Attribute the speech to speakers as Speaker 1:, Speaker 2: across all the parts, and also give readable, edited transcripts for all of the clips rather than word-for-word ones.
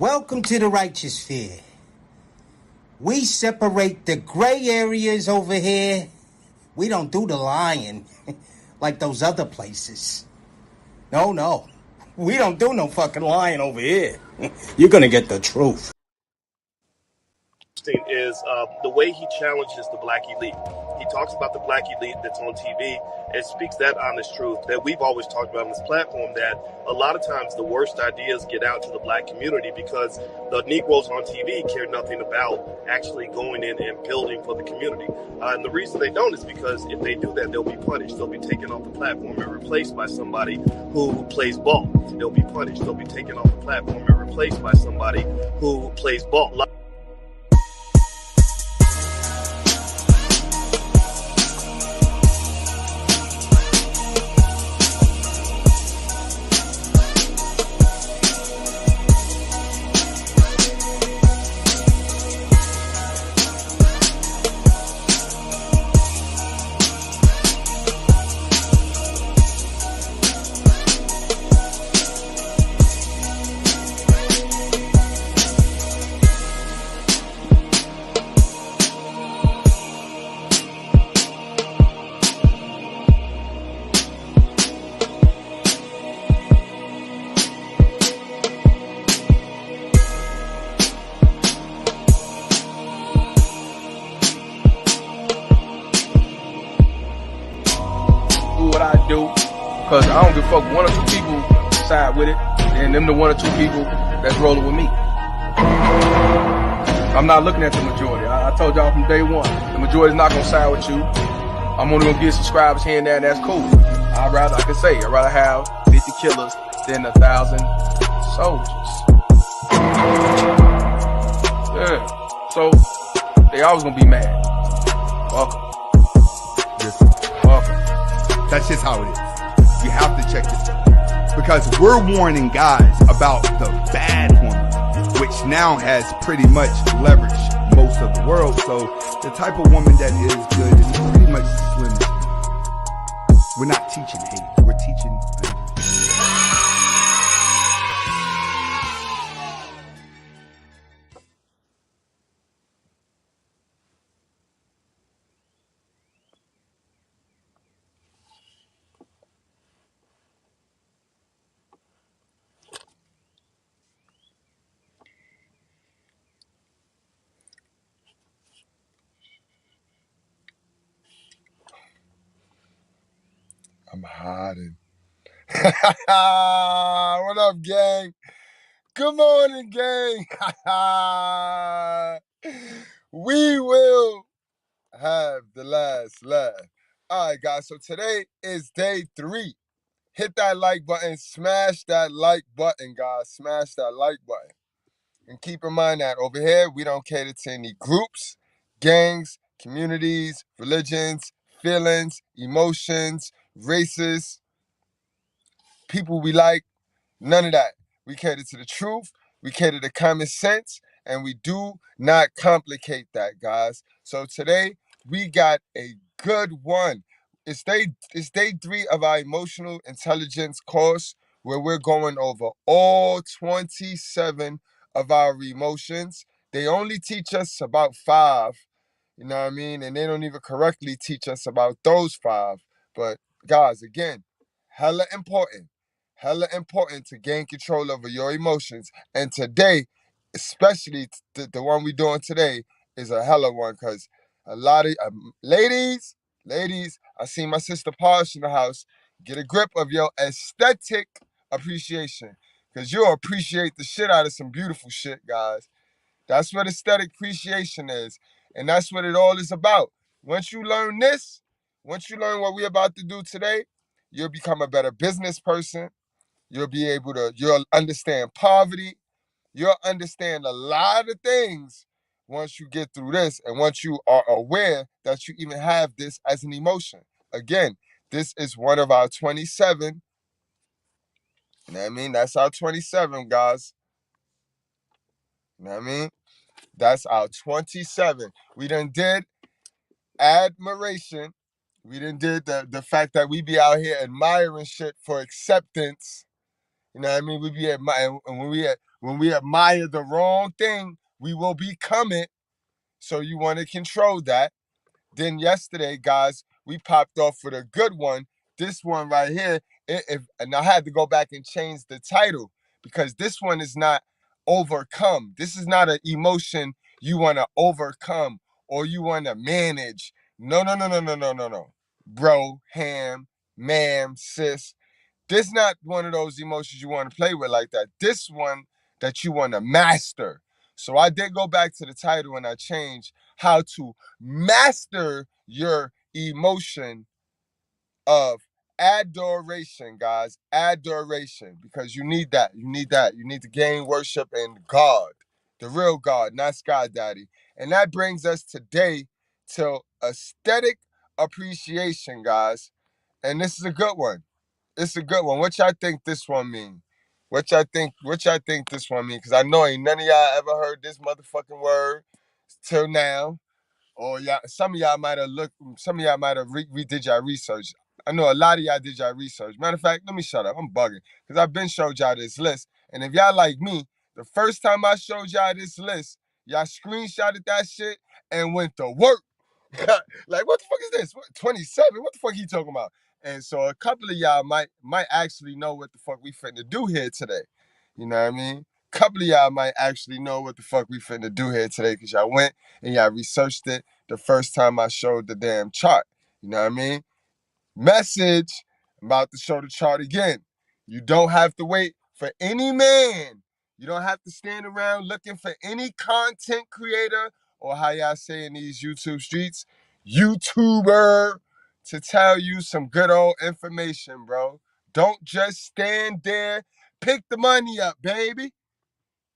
Speaker 1: Welcome to the righteous sphere. We separate the gray areas over here. We don't do the lying like those other places. No. We don't do no fucking lying over here. You're gonna get the truth.
Speaker 2: Is the way he challenges the black elite. He talks about the black elite that's on TV and speaks that honest truth that we've always talked about on this platform, that a lot of times the worst ideas get out to the black community because the Negroes on TV care nothing about actually going in and building for the community. And the reason they don't is because if they do that, they'll be punished. They'll be taken off the platform and replaced by somebody who plays ball. They'll be punished. They'll be taken off the platform and replaced by somebody who plays ball.
Speaker 3: What I do, because I don't give a fuck. One or two people side with it, and them the one or two people that's rolling with me. I'm not looking at the majority. I told y'all from day one, the majority's not gonna side with you. I'm only gonna get subscribers here and there, and that's cool. I'd rather have 50 killers than 1,000 soldiers. Yeah. So they always gonna be mad. Welcome. Welcome.
Speaker 4: That's just how it is. You have to check this out. Because we're warning guys about the bad woman, which now has pretty much leveraged most of the world. So the type of woman that is good is pretty much slim. We're not teaching hate. We're teaching. I'm hiding. What up, gang? Good morning, gang. We will have the last laugh. All right, guys. So today is day 3. Hit that like button. Smash that like button, guys. Smash that like button. And keep in mind that over here, we don't cater to any groups, gangs, communities, religions, feelings, emotions, races, people we like. None of that. We cater to the truth. We cater to common sense. And we do not complicate that, guys. So today, we got a good one. It's day 3 of our emotional intelligence course, where we're going over all 27 of our emotions. They only teach us about 5, you know what I mean? And they don't even correctly teach us about those 5. But guys, again, hella important. Hella important to gain control over your emotions. And today, especially the one we're doing today, is a hella one, because a lot of ladies, I see my sister Posh in the house. Get a grip of your aesthetic appreciation, because you'll appreciate the shit out of some beautiful shit, guys. That's what aesthetic appreciation is. And that's what it all is about. Once you learn this, once you learn what we're about to do today, you'll become a better business person. You'll understand poverty. You'll understand a lot of things once you get through this, and once you are aware that you even have this as an emotion. Again, this is one of our 27. You know what I mean? That's our 27, guys. You know what I mean? That's our 27. We done did admiration. We done did the fact that we be out here admiring shit for acceptance. You know what I mean? And when we admire the wrong thing, we will become it. So you want to control that. Then yesterday, guys, we popped off with a good one. This one right here, and I had to go back and change the title because this one is not overcome. This is not an emotion you want to overcome or you want to manage. No, no, no, no, no, no, no, no. Bro, ham, ma'am, sis. This not one of those emotions you want to play with like that. This one that you want to master. So I did go back to the title and I changed how to master your emotion of adoration, guys. Adoration. Because you need that. You need that. You need to gain worship in God. The real God, not Sky Daddy. And that brings us today to aesthetic appreciation, guys. And this is a good one. It's a good one. What y'all think this one mean? What y'all think this one mean? Because I know ain't none of y'all ever heard this motherfucking word till now. Or y'all, some of y'all might have redid y'all research. I know a lot of y'all did y'all research. Matter of fact, let me shut up. I'm bugging. Because I've been showed y'all this list. And if y'all like me, the first time I showed y'all this list, y'all screenshotted that shit and went to work. Like, what the fuck is this? 27? What the fuck he talking about? And so a couple of y'all might actually know what the fuck we finna do here today. You know what I mean? A couple of y'all might actually know what the fuck we finna do here today because y'all went and y'all researched it the first time I showed the damn chart. You know what I mean? Message. I'm about to show the chart again. You don't have to wait for any man. You don't have to stand around looking for any content creator or how y'all say in these YouTube streets, YouTuber, to tell you some good old information, bro. Don't just stand there. Pick the money up, baby.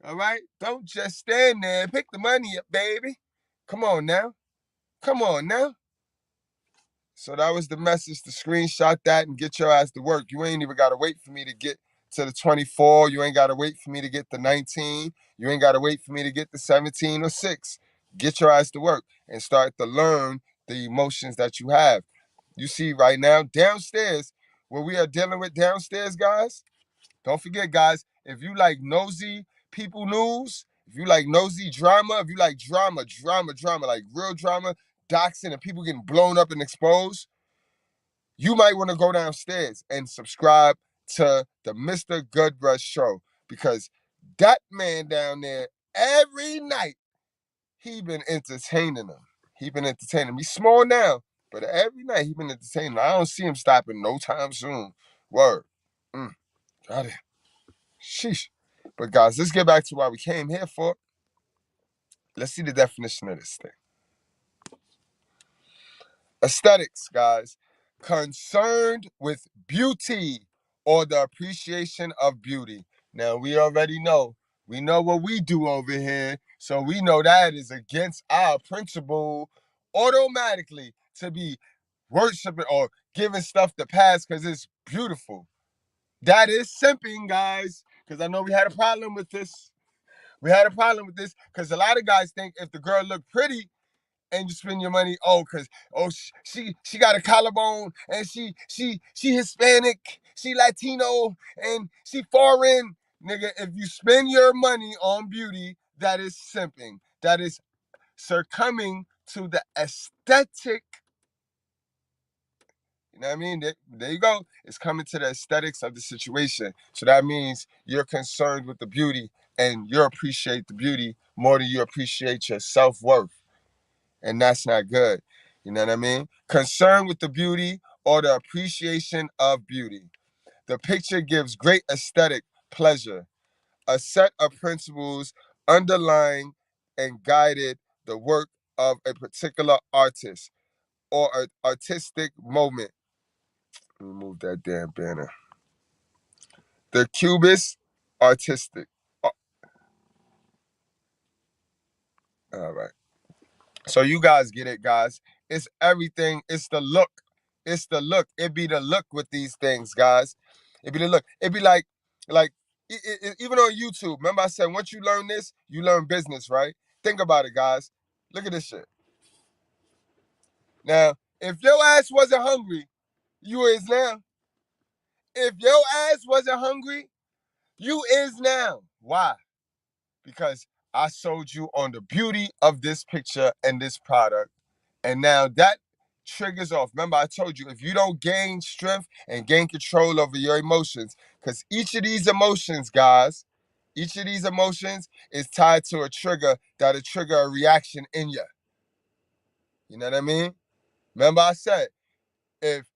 Speaker 4: All right? Don't just stand there. Pick the money up, baby. Come on now. Come on now. So that was the message to screenshot that and get your ass to work. You ain't even got to wait for me to get to the 24. You ain't got to wait for me to get the 19. You ain't got to wait for me to get the 17 or 6. Get your ass to work and start to learn the emotions that you have. You see right now, downstairs, what we are dealing with downstairs, guys, don't forget, guys, if you like nosy people news, if you like nosy drama, if you like drama, like real drama, doxing and people getting blown up and exposed, you might want to go downstairs and subscribe to the Mr. Goodbread show because that man down there, every night, he been entertaining them. He been entertaining them. He's small now, but every night he been entertaining them. I don't see him stopping no time soon. Word. Got it. Sheesh. But guys, let's get back to what we came here for. Let's see the definition of this thing. Aesthetics, guys. Concerned with beauty or the appreciation of beauty. Now, we already know. We know what we do over here. So we know that is against our principle automatically to be worshiping or giving stuff to pass because it's beautiful. That is simping, guys. Because I know we had a problem with this. We had a problem with this because a lot of guys think if the girl look pretty and you spend your money, she got a collarbone and she Hispanic, she Latino, and she foreign. Nigga, if you spend your money on beauty, that is simping. That is succumbing to the aesthetic. You know what I mean? There you go. It's coming to the aesthetics of the situation. So that means you're concerned with the beauty and you appreciate the beauty more than you appreciate your self-worth. And that's not good. You know what I mean? Concern with the beauty or the appreciation of beauty. The picture gives great aesthetic pleasure. A set of principles underlying and guided the work of a particular artist or an artistic moment. Let me move that damn banner. The Cubist artistic. All right. So you guys get it, guys. It's everything. It's the look. It's the look. It be the look with these things, guys. It be the look. It be like even on YouTube. Remember I said once you learn this, you learn business, right? Think about it, guys. Look at this shit. Now, if your ass wasn't hungry, you is now. If your ass wasn't hungry, You is now. Why? Because I sold you on the beauty of this picture and this product. And now that triggers off. Remember, I told you, if you don't gain strength and gain control over your emotions, because each of these emotions, guys, each of these emotions is tied to a trigger that'll trigger a reaction in you. You know what I mean? Remember, I said, if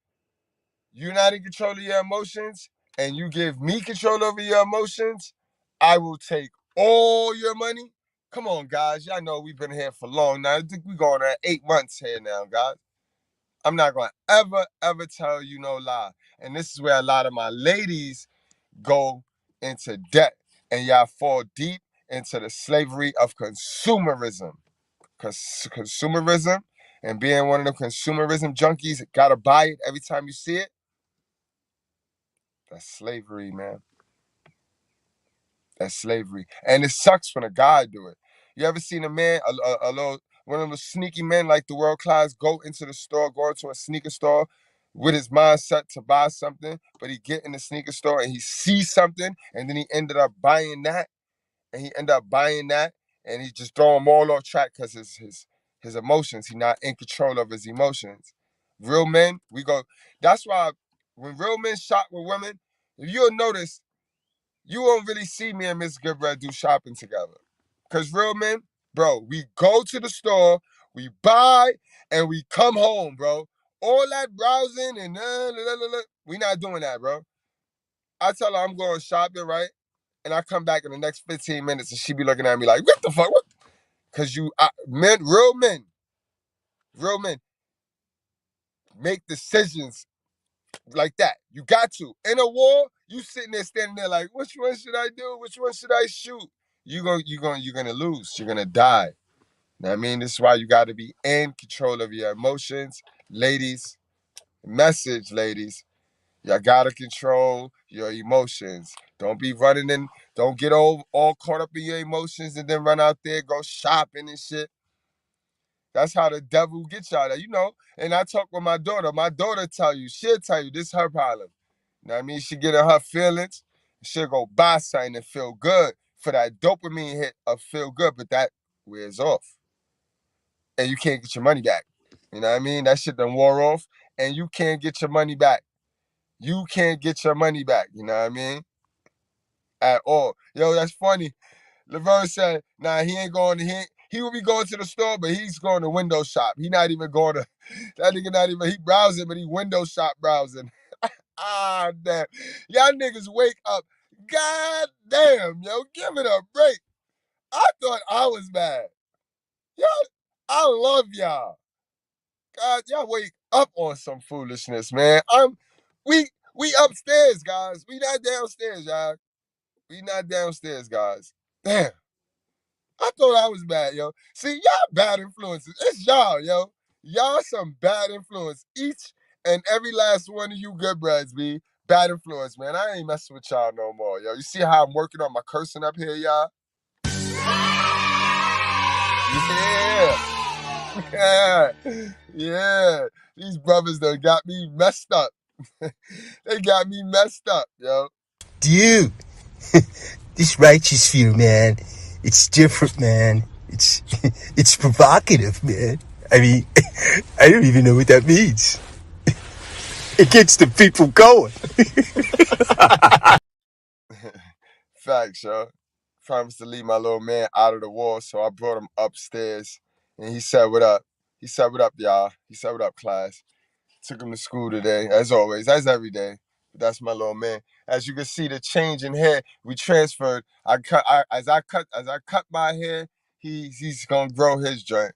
Speaker 4: you're not in control of your emotions and you give me control over your emotions, I will take all your money. Come on, guys. Y'all know we've been here for long now. I think we're going on 8 months here now, guys. I'm not going to ever tell you no lie. And this is where a lot of my ladies go into debt. And y'all fall deep into the slavery of consumerism. Consumerism and being one of the consumerism junkies, gotta buy it every time you see it. That's slavery, man. That's slavery. And it sucks when a guy do it. You ever seen a man, a little, one of those sneaky men like the world class go into the store, go into a sneaker store with his mindset to buy something, but he get in the sneaker store and he sees something and then he ended up buying that and he just throw them all off track because his emotions, he not in control of his emotions. Real men, we go, that's why when real men shop with women, if you'll notice, you won't really see me and Miss Goodbread do shopping together. Because real men, bro, we go to the store, we buy, and we come home, bro. All that browsing and we not doing that, bro. I tell her I'm going shopping, right? And I come back in the next 15 minutes and she be looking at me like, what the fuck? What? Because real men make decisions like that. You got to. In a war, you sitting there standing there like, which one should I do? Which one should I shoot? You're gonna lose. You're gonna die. You know what I mean? This is why you gotta be in control of your emotions. Ladies, message, ladies. You gotta control your emotions. Don't be running in, don't get all caught up in your emotions and then run out there, go shopping and shit. That's how the devil gets y'all there, you know. And I talk with my daughter. My daughter she'll tell you this is her problem. You know what I mean? She get in her feelings. She'll go buy something and feel good for that dopamine hit of feel good, but that wears off. And you can't get your money back. You know what I mean? That shit done wore off and you can't get your money back. You can't get your money back. You know what I mean? At all. Yo, that's funny. Laverne said, nah, he will be going to the store, but he's going to window shop. He not even going to, that nigga not even, he browsing, but he window shop browsing. Ah, damn. Y'all niggas wake up. God damn, yo, give it a break. I thought I was bad. Y'all, I love y'all. God, y'all wake up on some foolishness, man. We upstairs, guys. We not downstairs, y'all. We not downstairs, guys. Damn. I thought I was bad, yo. See, y'all bad influences. It's y'all, yo. Y'all some bad influence. Each and every last one of you good breads be bad influence, man. I ain't messing with y'all no more, yo. You see how I'm working on my cursing up here, y'all? Yeah. Yeah. These brothers done got me messed up. They got me messed up, yo.
Speaker 1: Dude, this righteous fear, man, it's different, man. It's it's provocative, man. I mean, I don't even know what that means. It gets the people going.
Speaker 4: Facts, yo. Promised to leave my little man out of the wall, so I brought him upstairs. And he said, what up? He said, what up, y'all? He said, what up, class? Took him to school today, as always, as every day. But that's my little man. As you can see, the change in hair, we transferred. As I cut my hair, he's gonna grow his joint.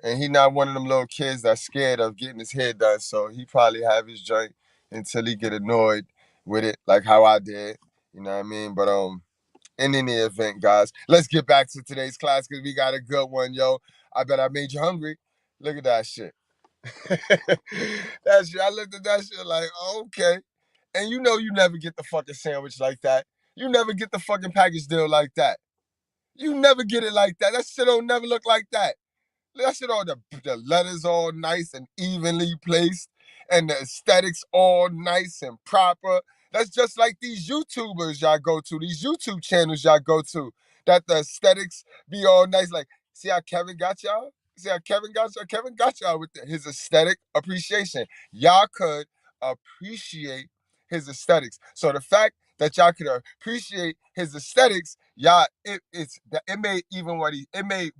Speaker 4: And he not one of them little kids that's scared of getting his hair done. So he probably have his joint until he get annoyed with it, like how I did. You know what I mean? But in any event, guys, let's get back to today's class because we got a good one, yo. I bet I made you hungry. Look at that shit. That shit, I looked at that shit like, okay. And you know you never get the fucking sandwich like that. You never get the fucking package deal like that. You never get it like that. That shit don't never look like that. That shit all the letters all nice and evenly placed, and the aesthetics all nice and proper. That's just like these YouTubers y'all go to, these YouTube channels y'all go to, that the aesthetics be all nice. Like, see how Kevin got y'all? See how Kevin got y'all? Kevin got y'all with his aesthetic appreciation. Y'all could appreciate his aesthetics. So the fact that y'all could appreciate his aesthetics, y'all, it made even what he, it made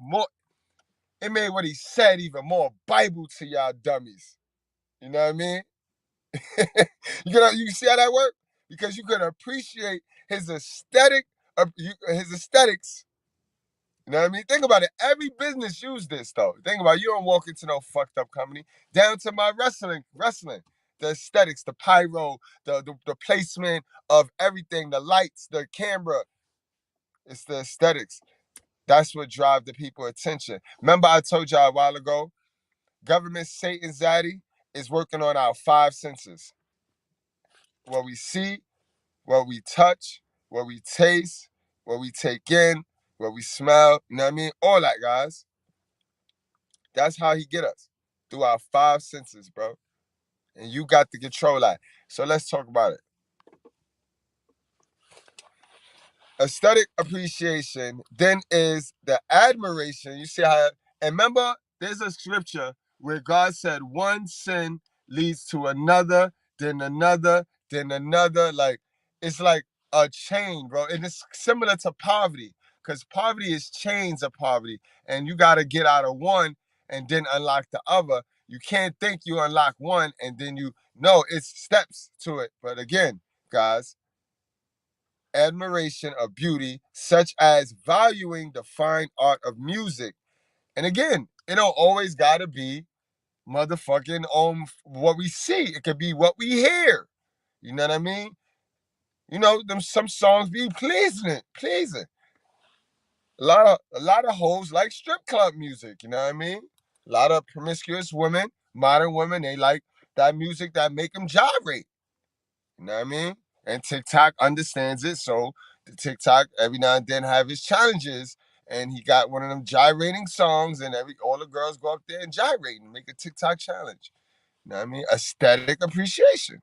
Speaker 4: what he said even more Bible to y'all dummies. You know what I mean? You see how that works? Because you can appreciate his aesthetic, his aesthetics. You know what I mean? Think about it. Every business use this though. Think about it. You don't walk into no fucked up company. Down to my wrestling, the aesthetics, the pyro, the placement of everything, the lights, the camera. It's the aesthetics. That's what drive the people attention. Remember, I told y'all a while ago, government Satan Zaddy is working on our five senses. What we see, what we touch, what we taste, what we take in, what we smell, you know what I mean? All that, guys. That's how he get us, through our five senses, bro. And you got to control that. So let's talk about it. Aesthetic appreciation then is the admiration. You see how, and remember, there's a scripture where God said one sin leads to another, then another, then another. Like, it's like a chain, bro. And it's similar to poverty, because poverty is chains of poverty. And you got to get out of one and then unlock the other. You can't think you unlock one and then no, it's steps to it. But again, guys, admiration of beauty, such as valuing the fine art of music. And again, it don't always gotta be motherfucking what we see. It could be what we hear. You know what I mean? You know, some songs be pleasing. A lot of hoes like strip club music, you know what I mean? A lot of promiscuous women, modern women, they like that music that make them gyrate. You know what I mean? And TikTok understands it, so the TikTok every now and then have his challenges, and he got one of them gyrating songs, and all the girls go up there and gyrate and make a TikTok challenge. You know what I mean? Aesthetic appreciation.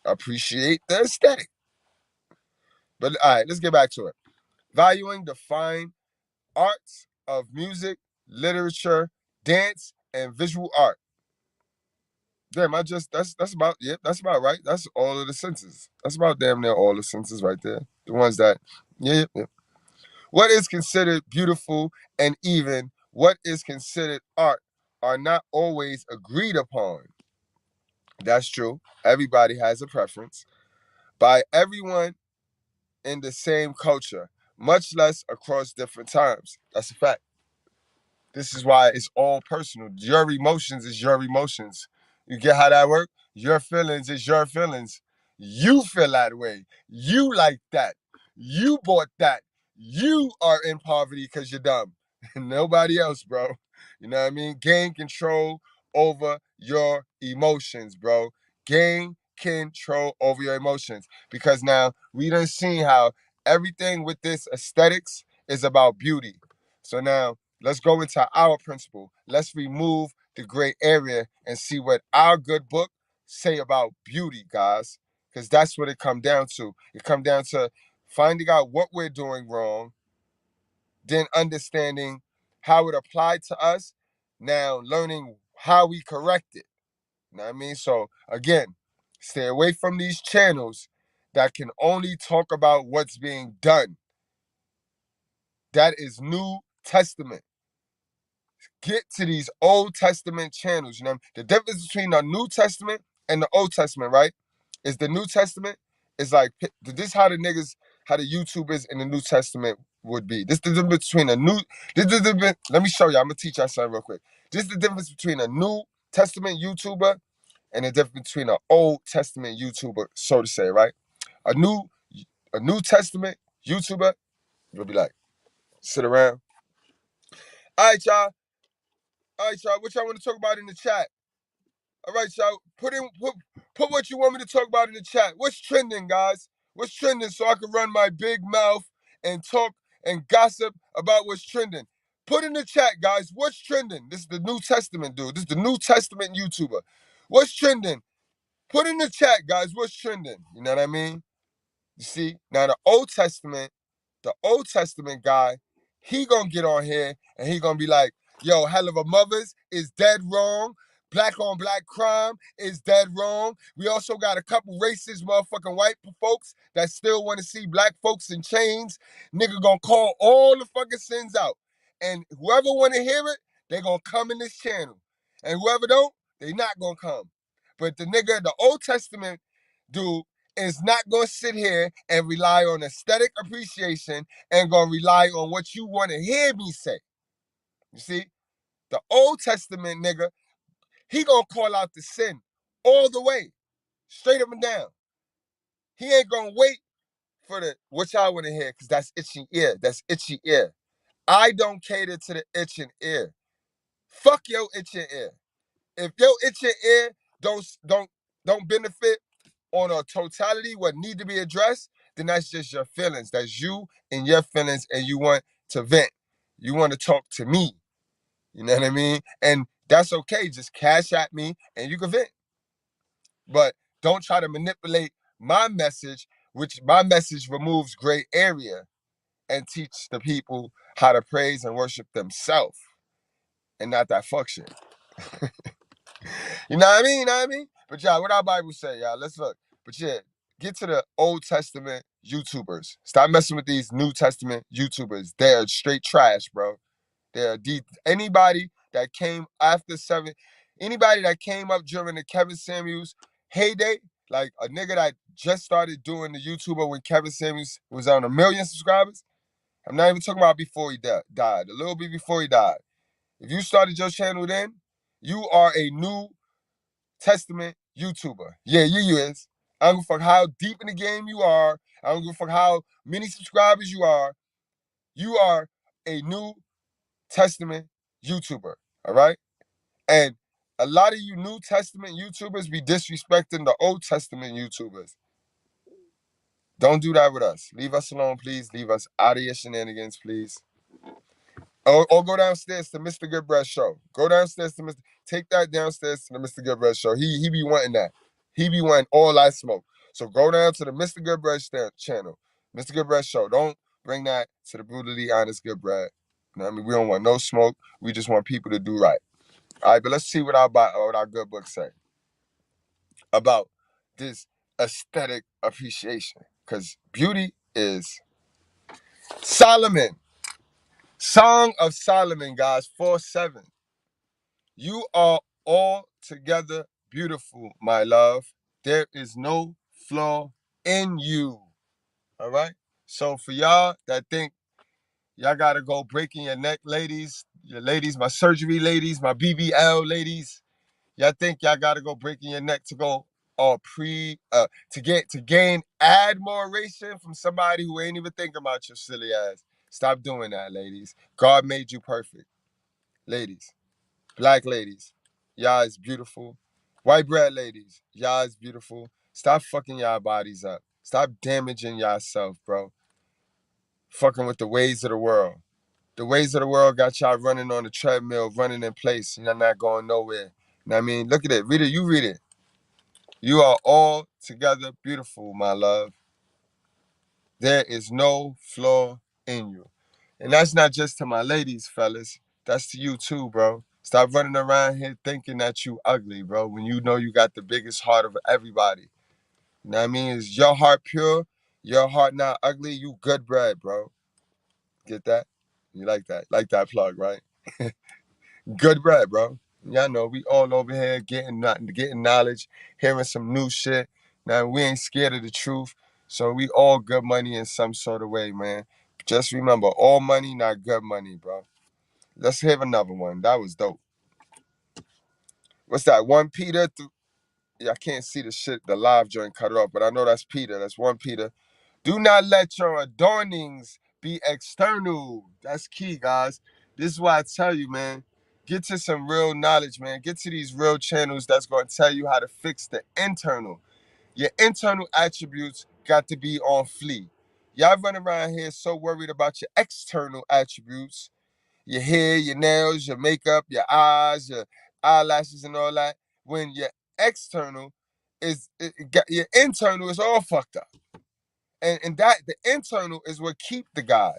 Speaker 4: Appreciate the aesthetic. But all right, let's get back to it. Valuing the fine arts of music, literature, dance, and visual art. Damn, that's about that's about right. That's all of the senses. That's about damn near all the senses right there. The ones that yeah. What is considered beautiful and even what is considered art are not always agreed upon. That's true. Everybody has a preference by everyone in the same culture, much less across different times. That's a fact. This is why it's all personal. Your emotions is your emotions. You get how that works? Your feelings is your feelings. You feel that way. You like that. You bought that. You are in poverty because you're dumb. Nobody else, bro. You know what I mean? Gain control over your emotions, bro. Gain control over your emotions. Because now we done seen how everything with this aesthetics is about beauty. So now let's go into our principle. Let's remove the gray area and see what our good book say about beauty, guys. Because that's what it come down to. It come down to finding out what we're doing wrong, then understanding how it applied to us, now learning how we correct it. You know what I mean? So again, stay away from these channels that can only talk about what's being done. That is New Testament. Get to these Old Testament channels. You know, the difference between the New Testament and the Old Testament, right? Is the New Testament is like this how the niggas, how the YouTubers in the New Testament would be. This is the difference between a new. Let me show you. I'm gonna teach y'all something real quick. This is the difference between a New Testament YouTuber and the difference between an Old Testament YouTuber, so to say, right? A New Testament YouTuber will be like, sit around. All right, y'all. All right, y'all. What y'all want to talk about in the chat? All right, y'all. Put what you want me to talk about in the chat. What's trending, guys? What's trending so I can run my big mouth and talk and gossip about what's trending? Put in the chat, guys. What's trending? This is the New Testament dude. This is the New Testament YouTuber. What's trending? Put in the chat, guys, what's trending? You know what I mean? You see? Now the Old Testament guy, he gonna get on here and he gonna be like, yo, hell of a mothers is dead wrong. Black on black crime is dead wrong. We also got a couple racist motherfucking white folks that still want to see black folks in chains. Nigga gonna call all the fucking sins out. And whoever want to hear it, they gonna come in this channel. And whoever don't, they not gonna come. But the Old Testament dude, is not going to sit here and rely on aesthetic appreciation and going to rely on what you want to hear me say. You see? The Old Testament nigga, he going to call out the sin all the way, straight up and down. He ain't going to wait for what y'all want to hear because that's itching ear. That's itchy ear. I don't cater to the itching ear. Fuck your itching ear. If your itching ear don't benefit on a totality what need to be addressed, then that's just your feelings. That's you and your feelings, and you want to vent. You want to talk to me. You know what I mean? And that's okay. Just cash at me and you can vent. But don't try to manipulate my message, which my message removes gray area and teach the people how to praise and worship themselves and not that fuck shit. You know what I mean? You know what I mean? But y'all, what our Bible say, y'all? Let's look. But yeah, get to the Old Testament YouTubers. Stop messing with these New Testament YouTubers. They're straight trash, bro. They're anybody that came after anybody that came up during the Kevin Samuels heyday, like a nigga that just started doing the YouTuber when Kevin Samuels was on 1 million subscribers. I'm not even talking about before he died. A little bit before he died. If you started your channel then, you are a New Testament YouTuber. Yeah, you is. I don't give a fuck how deep in the game you are. I don't give a fuck how many subscribers you are. You are a New Testament YouTuber. All right? And a lot of you New Testament YouTubers be disrespecting the Old Testament YouTubers. Don't do that with us. Leave us alone, please. Leave us out of your shenanigans, please. Or go downstairs to Mr. Goodbread Show. Go downstairs to take that downstairs to the Mr. Goodbread Show. He be wanting that. He be wanting all that smoke. So go down to the Mr. Goodbread channel. Mr. Goodbread Show. Don't bring that to the Brutally Honest Goodbread. You know what I mean? We don't want no smoke. We just want people to do right. All right, but let's see what our good book say about this aesthetic appreciation. Because beauty is Solomon. Song of Solomon, guys, 4:7. You are altogether beautiful, my love. There is no flaw in you. All right? So for y'all that think y'all gotta go breaking your neck, ladies, my surgery ladies, my BBL ladies, y'all think y'all gotta go breaking your neck to go to gain admiration from somebody who ain't even thinking about your silly ass. Stop doing that, ladies. God made you perfect. Ladies. Black ladies, y'all is beautiful. White bread ladies, y'all is beautiful. Stop fucking y'all bodies up. Stop damaging yourself, bro. Fucking with the ways of the world. The ways of the world got y'all running on the treadmill, running in place, and y'all not going nowhere. You know what I mean? Look at it. Read it. You read it. You are all together beautiful, my love. There is no flaw in you. And that's not just to my ladies, fellas. That's to you too, bro. Stop running around here thinking that you ugly, bro, when you know you got the biggest heart of everybody. You know what I mean? Is your heart pure? Your heart not ugly? You good bread, bro. Get that? You like that? Like that plug, right? Good bread, bro. Y'all know we all over here getting knowledge, hearing some new shit. Now we ain't scared of the truth. So we all good money in some sort of way, man. Just remember, all money, not good money, bro. Let's have another one. That was dope. What's that? 1 Peter. Yeah, I can't see the shit, the live joint cut it off, but I know that's Peter. That's 1 Peter. Do not let your adornings be external. That's key, guys. This is why I tell you, man. Get to some real knowledge, man. Get to these real channels that's going to tell you how to fix the internal. Your internal attributes got to be on fleek. Y'all run around here so worried about your external attributes, your hair, your nails, your makeup, your eyes, your eyelashes, and all that. When your external your internal is all fucked up. And that the internal is what keep the guy.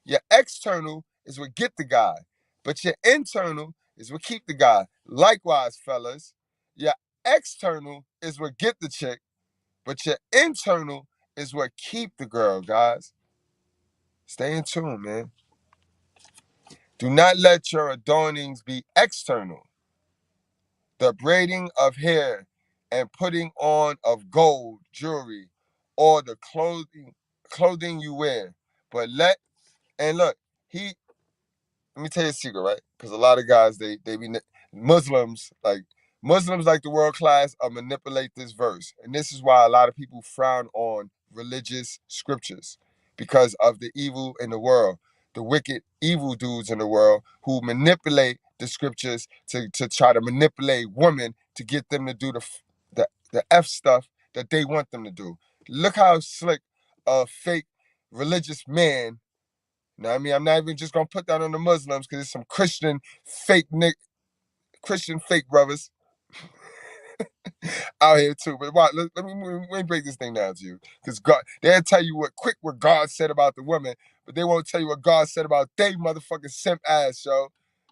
Speaker 4: Your external is what get the guy. But your internal is what keep the guy. Likewise, fellas, your external is what get the chick, but your internal is what keep the girl, guys. Stay in tune, man. Do not let your adornings be external. The braiding of hair and putting on of gold jewelry or the clothing you wear. But look, let me tell you a secret, right? Because a lot of guys, they be Muslims, like the world class, manipulate this verse. And this is why a lot of people frown on religious scriptures, because of the evil in the world, the wicked, evil dudes in the world who manipulate the scriptures to try to manipulate women to get them to do the F stuff that they want them to do. Look how slick a fake religious man. Know what I mean? I'm not even just gonna put that on the Muslims because it's some Christian fake brothers out here too. But let me break this thing down to you. Because God, they'll tell you what God said about the women, but they won't tell you what God said about they motherfucking simp ass, yo.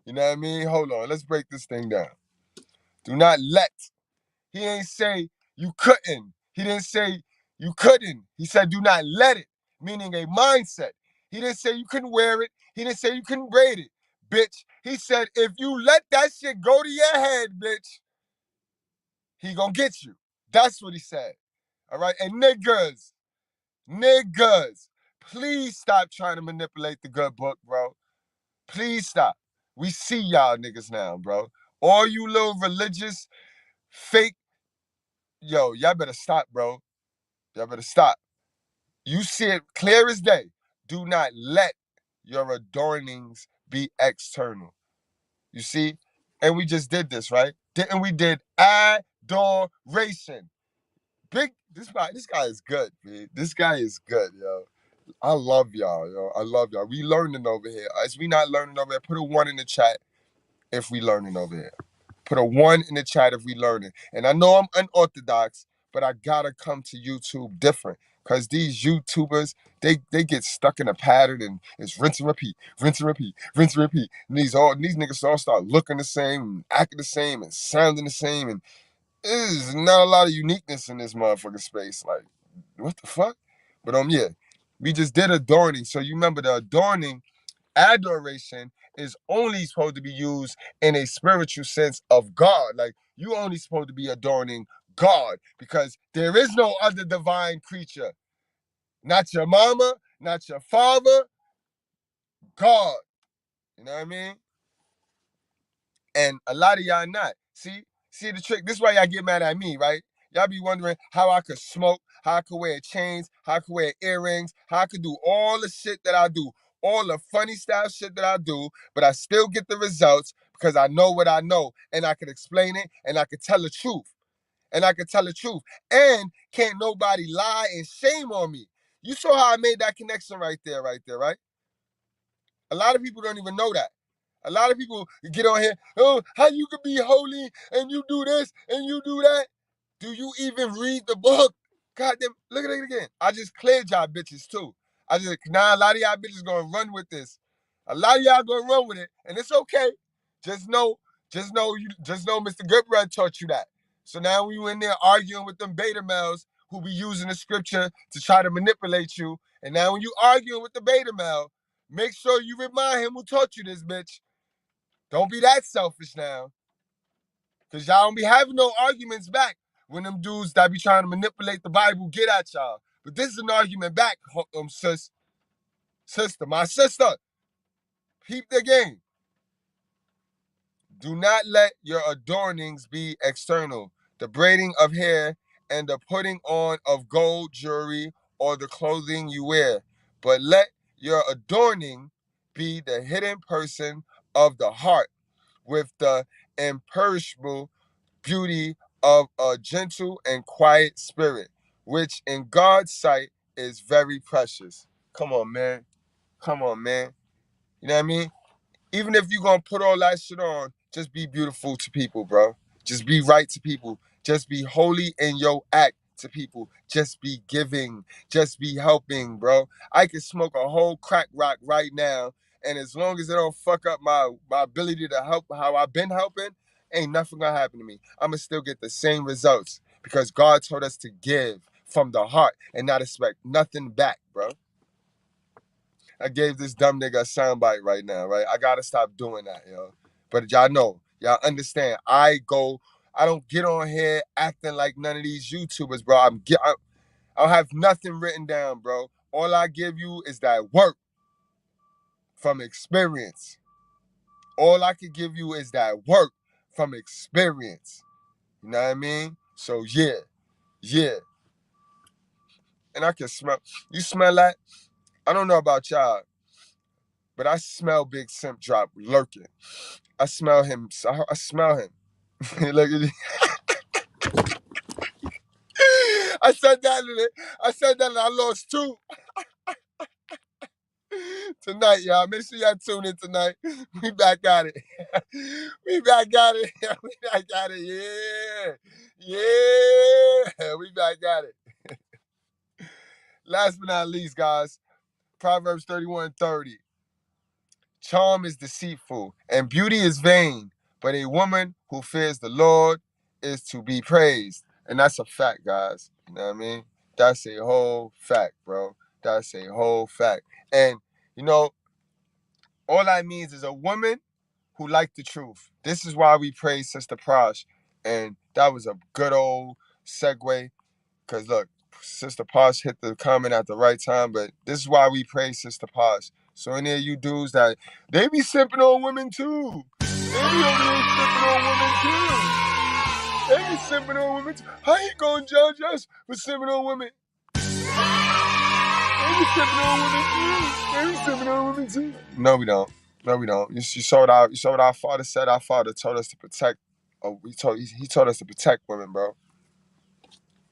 Speaker 4: You know what I mean? Hold on, let's break this thing down. Do not let. He ain't say you couldn't. He didn't say you couldn't. He said do not let it, meaning a mindset. He didn't say you couldn't wear it. He didn't say you couldn't braid it, bitch. He said if you let that shit go to your head, bitch, he gonna get you. That's what he said. All right? And niggas, please stop trying to manipulate the good book, bro. Please stop. We see y'all niggas now, bro. All you little religious, fake, yo, y'all better stop, bro. Y'all better stop. You see it clear as day. Do not let your adornings be external. You see? And we just did this, right? Didn't we did adoration. This guy is good, man. This guy is good, yo. I love y'all, yo. I love y'all. We learning over here. As we not learning over here, put a 1 in the chat if we learning over here. Put a 1 in the chat if we learning. And I know I'm unorthodox, but I gotta come to YouTube different. Cause these YouTubers, they get stuck in a pattern and it's rinse and repeat, rinse and repeat, rinse and repeat. And these niggas all start looking the same, and acting the same, and sounding the same, and there's not a lot of uniqueness in this motherfucking space. Like, what the fuck? But yeah, we just did adorning. So you remember the adorning, adoration is only supposed to be used in a spiritual sense of God. Like you only supposed to be adorning God because there is no other divine creature. Not your mama, not your father, God. You know what I mean? And a lot of y'all not. See the trick? This is why y'all get mad at me, right? Y'all be wondering how I could smoke, how I could wear chains, how I could wear earrings, how I could do all the shit that I do, all the funny style shit that I do, but I still get the results because I know what I know and I can explain it and I can tell the truth. And I can tell the truth. And can't nobody lie and shame on me. You saw how I made that connection right there, right? A lot of people don't even know that. A lot of people get on here, oh, how you could be holy and you do this and you do that? Do you even read the book? God damn, look at it again. I just cleared y'all bitches too. A lot of y'all bitches gonna run with this. A lot of y'all gonna run with it, and it's okay. Just know Mr. Goodbread taught you that. So now when you in there arguing with them beta males who be using the scripture to try to manipulate you, and now when you arguing with the beta male, make sure you remind him who taught you this, bitch. Don't be that selfish now. Because y'all don't be having no arguments back when them dudes that be trying to manipulate the Bible get at y'all. But this is an argument back, my sister. Peep the game. Do not let your adornings be external. The braiding of hair and the putting on of gold jewelry or the clothing you wear. But let your adorning be the hidden person of the heart with the imperishable beauty of a gentle and quiet spirit, which in God's sight is very precious. Come on, man. Come on, man. You know what I mean? Even if you're going to put all that shit on, just be beautiful to people, bro. Just be right to people. Just be holy in your act to people. Just be giving. Just be helping, bro. I could smoke a whole crack rock right now, and as long as it don't fuck up my ability to help how I've been helping, ain't nothing gonna happen to me. I'm gonna still get the same results because God told us to give from the heart and not expect nothing back, bro. I gave this dumb nigga a soundbite right now, right? I gotta stop doing that, yo. But y'all know, y'all understand. I don't get on here acting like none of these YouTubers, bro. I don't have nothing written down, bro. All I give you is that work from experience. All I can give you is that work from experience. You know what I mean? So yeah. And I can smell. You smell that? I don't know about y'all, but I smell Big Simp Drop lurking. I smell him. I smell him. Look at I said that in it. I said that and I lost two tonight, y'all. Make sure y'all tune in tonight. We back at it. We back at it. We back at it. Yeah. Yeah. We back at it. Last but not least, guys, Proverbs 31:30. Charm is deceitful and beauty is vain, but a woman who fears the Lord is to be praised. And that's a fact, guys. You know what I mean? That's a whole fact, bro. That's a whole fact. And, you know, all that means is a woman who liked the truth. This is why we praise Sister Prosh. And that was a good old segue. Because, look, Sister Posh hit the comment at the right time, but this is why we praise Sister Posh. So any of you dudes that, they be simping on women too. They be over there simping on women too. They be simping on women too. How you gonna judge us for simping on women? They be simping on women too. They be simping on women too. No, we don't. No, we don't. You saw what our father said. Our father told us to protect. He told us to protect women, bro.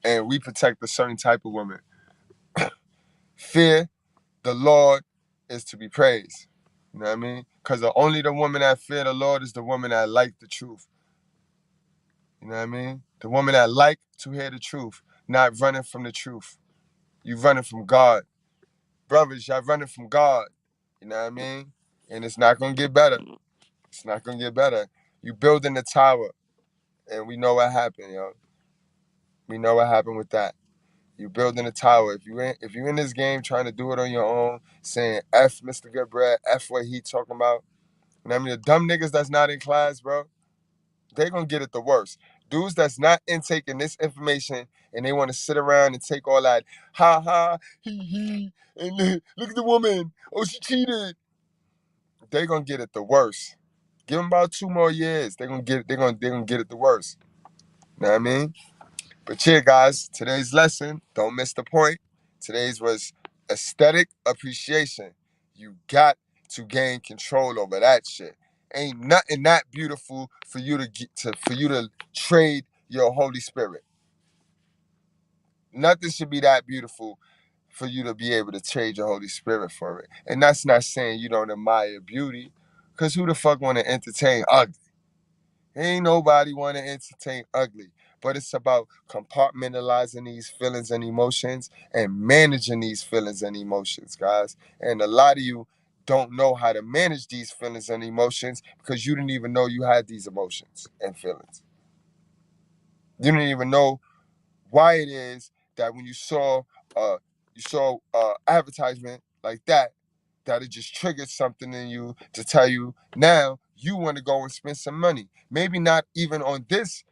Speaker 4: And we protect a certain type of women. Fear the Lord is to be praised. You know what I mean? Because only the woman that fear the Lord is the woman that like the truth. You know what I mean? The woman that like to hear the truth, not running from the truth. You running from God. Brothers, y'all running from God. You know what I mean? And it's not going to get better. It's not going to get better. You building the tower. And we know what happened, yo. We know what happened with that. You building a tower. If you in this game trying to do it on your own, saying F Mr. Goodbread, F what he talking about. And I mean the dumb niggas that's not in class, bro, they gonna get it the worst. Dudes that's not intaking this information and they want to sit around and take all that ha ha he and look at the woman. Oh, she cheated. They gonna get it the worst. Give them about 2 more years. They gonna get it the worst. Know what I mean? But yeah, guys, today's lesson, don't miss the point. Today's was aesthetic appreciation. You got to gain control over that shit. Ain't nothing that beautiful for you to trade your Holy Spirit. Nothing should be that beautiful for you to be able to trade your Holy Spirit for it. And that's not saying you don't admire beauty, because who the fuck want to entertain ugly? Ain't nobody want to entertain ugly. But it's about compartmentalizing these feelings and emotions and managing these feelings and emotions, guys. And a lot of you don't know how to manage these feelings and emotions because you didn't even know you had these emotions and feelings. You didn't even know why it is that when you saw advertisement like that, that it just triggered something in you to tell you now you want to go and spend some money. Maybe not even on this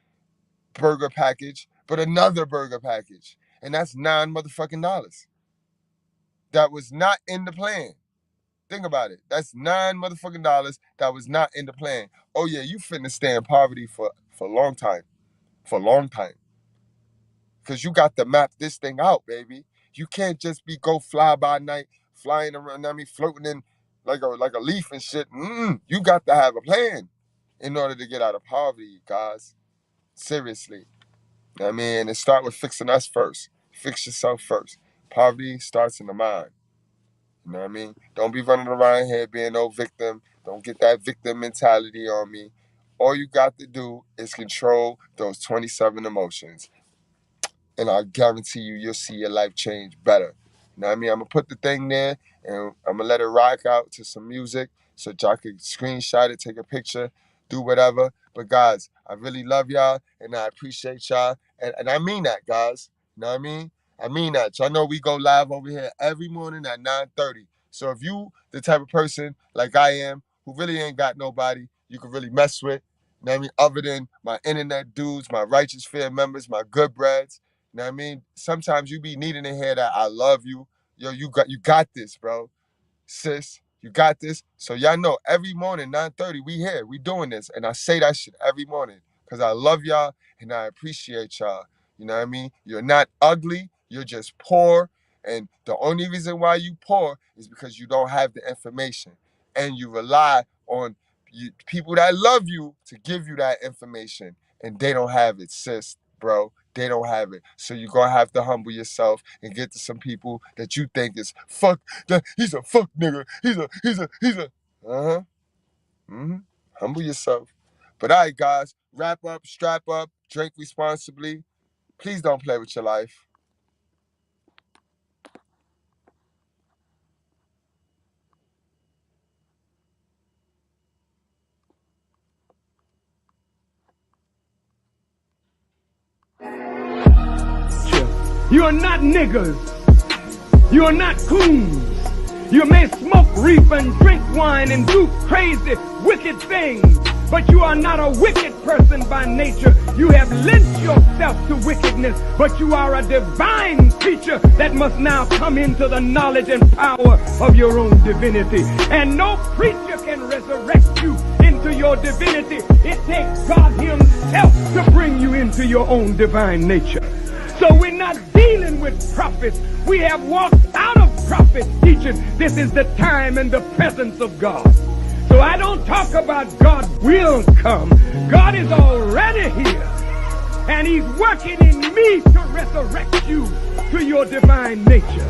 Speaker 4: burger package, but another burger package. And that's $9 motherfucking dollars. That was not in the plan. Think about it. That's $9 motherfucking dollars that was not in the plan. Oh yeah, you finna stay in poverty for a long time. For a long time. Cause you got to map this thing out, baby. You can't just go fly by night, flying around, floating in like a leaf and shit. You got to have a plan in order to get out of poverty, guys. Seriously. I mean, it start with fixing us first. Fix yourself first. Poverty starts in the mind. You know what I mean? Don't be running around here being no victim. Don't get that victim mentality on me. All you got to do is control those 27 emotions. And I guarantee you, you'll see your life change better. You know what I mean? I'm going to put the thing there, and I'm going to let it rock out to some music so y'all can screenshot it, take a picture, do whatever. But guys, I really love y'all, and I appreciate y'all. And I mean that, guys. You know what I mean? I mean that. Y'all know we go live over here every morning at 9:30. So if you the type of person like I am who really ain't got nobody you can really mess with, you know what I mean, other than my internet dudes, my righteous fear members, my good breads, you know what I mean? Sometimes you be needing to hear that I love you. Yo, you got this, bro. Sis, you got this. So y'all know every morning, 9:30, we here. We doing this. And I say that shit every morning. Because I love y'all and I appreciate y'all. You know what I mean? You're not ugly, you're just poor. And the only reason why you poor is because you don't have the information. And you rely on people that love you to give you that information. And they don't have it, sis, bro. They don't have it. So you're going to have to humble yourself and get to some people that you think is fuck. He's a fuck nigga. He's a. Uh-huh. Mm-hmm. Humble yourself. But all right, guys, wrap up, strap up, drink responsibly. Please don't play with your life.
Speaker 5: You are not niggers. You are not coons. You may smoke reef and drink wine and do crazy, wicked things, but you are not a wicked person by nature. You have lent yourself to wickedness, but you are a divine creature that must now come into the knowledge and power of your own divinity. And no preacher can resurrect you into your divinity. It takes God himself to bring you into your own divine nature. So we're not dealing with prophets. We have walked out of prophet teaching. This is the time and the presence of God. So I don't talk about God will come. God is already here. And he's working in me to resurrect you to your divine nature.